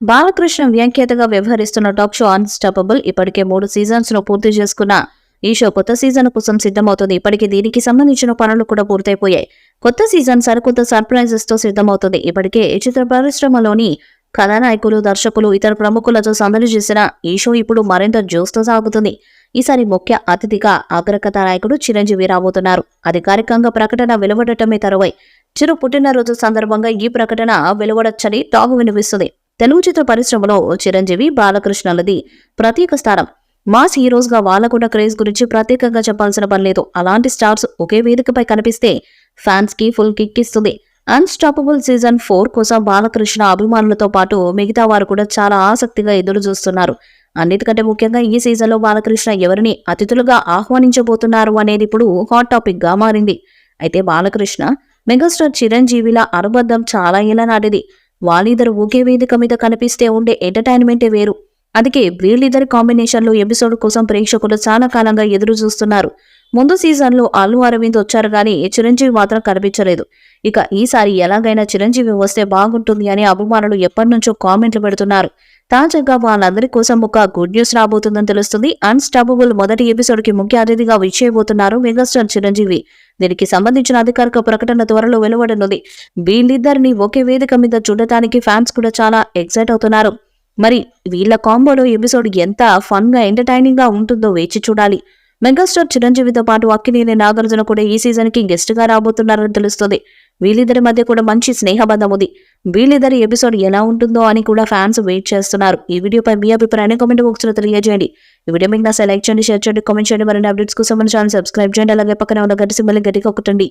బాలకృష్ణ వ్యంగ్యతగా వ్యవహరిస్తున్న talk show unstoppable ఇప్పటికే 3 seasons ను పూర్తి చేసుకున్న ఈ షో కొత్త సీజన్ కోసం సిద్ధమవుతుంది. ఇప్పటికే దీనికి సంబంధించిన పనులు కూడా పూర్తయిపోయాయి. కొత్త సీజన్ సరికొత్త సర్ప్రైజెస్ తో సిద్ధమవుతుంది. ఇప్పటికే ఈ చిత్ర పరిశ్రమలోని కథానాయకులు, దర్శకులు, ఇతర ప్రముఖులతో సందడి చేసిన ఈ షో ఇప్పుడు మరింత జోస్తో సాగుతుంది. ఈసారి ముఖ్య అతిథిగా అగ్ర కథానాయకుడు చిరంజీవి రాబోతున్నారు. అధికారికంగా ప్రకటన వెలువడటమే తరువై చిరు పుట్టినరోజు సందర్భంగా ఈ ప్రకటన వెలువడొచ్చని టాక్ వినిపిస్తుంది. తెలుగు చిత్ర పరిశ్రమలో చిరంజీవి, బాలకృష్ణలది ప్రత్యేక స్థానం. మాస్ హీరోస్ గా వాళ్ళకున్న క్రేజ్ గురించి ప్రత్యేకంగా చెప్పాల్సిన పనిలేదు. అలాంటి స్టార్స్ ఒకే వేదికపై కనిపిస్తే ఫ్యాన్స్ కి ఫుల్ కిక్ ఇస్తుంది. అన్స్టాపబుల్ సీజన్ 4 కోసం బాలకృష్ణ అభిమానులతో పాటు మిగతా వారు కూడా చాలా ఆసక్తిగా ఎదురు చూస్తున్నారు. అన్నిటికంటే ముఖ్యంగా ఈ సీజన్ లో బాలకృష్ణ ఎవరిని అతిథులుగా ఆహ్వానించబోతున్నారు అనేది ఇప్పుడు హాట్ టాపిక్ గా మారింది. అయితే బాలకృష్ణ, మెగాస్టార్ చిరంజీవిల అనుబంధం చాలా ఏళ్ల నాటిది. వాళ్ళిద్దరు ఒకే వేదిక మీద కనిపిస్తే ఉండే ఎంటర్టైన్మెంటే వేరు. అందుకే వీళ్ళిద్దరి కాంబినేషన్లో ఎపిసోడ్ కోసం ప్రేక్షకులు చాలా కాలంగా ఎదురు చూస్తున్నారు. ముందు సీజన్లో అల్లు అరవింద్ వచ్చారు కానీ చిరంజీవి మాత్రం కనిపించలేదు. ఇక ఈసారి ఎలాగైనా చిరంజీవి వస్తే బాగుంటుంది అని అభిమానులు ఎప్పటినుంచో కామెంట్లు పెడుతున్నారు. తాజాగా వాళ్ళందరి కోసం ఒక గుడ్ న్యూస్ రాబోతుందని తెలుస్తుంది. అన్స్టాపబుల్ మొదటి ఎపిసోడ్ కి ముఖ్య అతిథిగా విచ్చేయబోతున్నారు మెగాస్టార్ చిరంజీవి. దీనికి సంబంధించిన అధికారిక ప్రకటన త్వరలో వెలువడనుంది. వీళ్ళిద్దరిని ఒకే వేదిక మీద చూడటానికి ఫ్యాన్స్ కూడా చాలా ఎక్సైట్ అవుతున్నారు. మరి వీళ్ళ కాంబోలో ఎపిసోడ్ ఎంత ఫన్ గా ఎంటర్టైనింగ్ గా ఉంటుందో వేచి చూడాలి. మెగాస్టార్ చిరంజీవితో పాటు అక్కినేని నాగార్జున కూడా ఈ సీజన్ కి గెస్ట్ గా రాబోతున్నారని తెలుస్తుంది. వీళ్ళిద్దరి మధ్య కూడా మంచి స్నేహబంధం ఉంది. వీళ్ళిద్దరి ఎపిసోడ్ ఎలా ఉంటుందో అని కూడా ఫ్యాన్స్ వెయిట్ చేస్తున్నారు. ఈ వీడియోపై మీ అభిప్రాయాన్ని కామెంట్ బాక్స్ లో తెలియజేయండి. ఈ వీడియో మీకు నచ్చితే లైక్ చేయండి, షేర్ చేయండి, కామెంట్ చేయండి. మరిన్ని అప్డేట్స్ కోసం మన ఛానల్ సబ్స్క్రైబ్ చేయండి. అలాగే పక్కన ఉన్న గంట సింబల్ గట్టిగా కొట్టండి.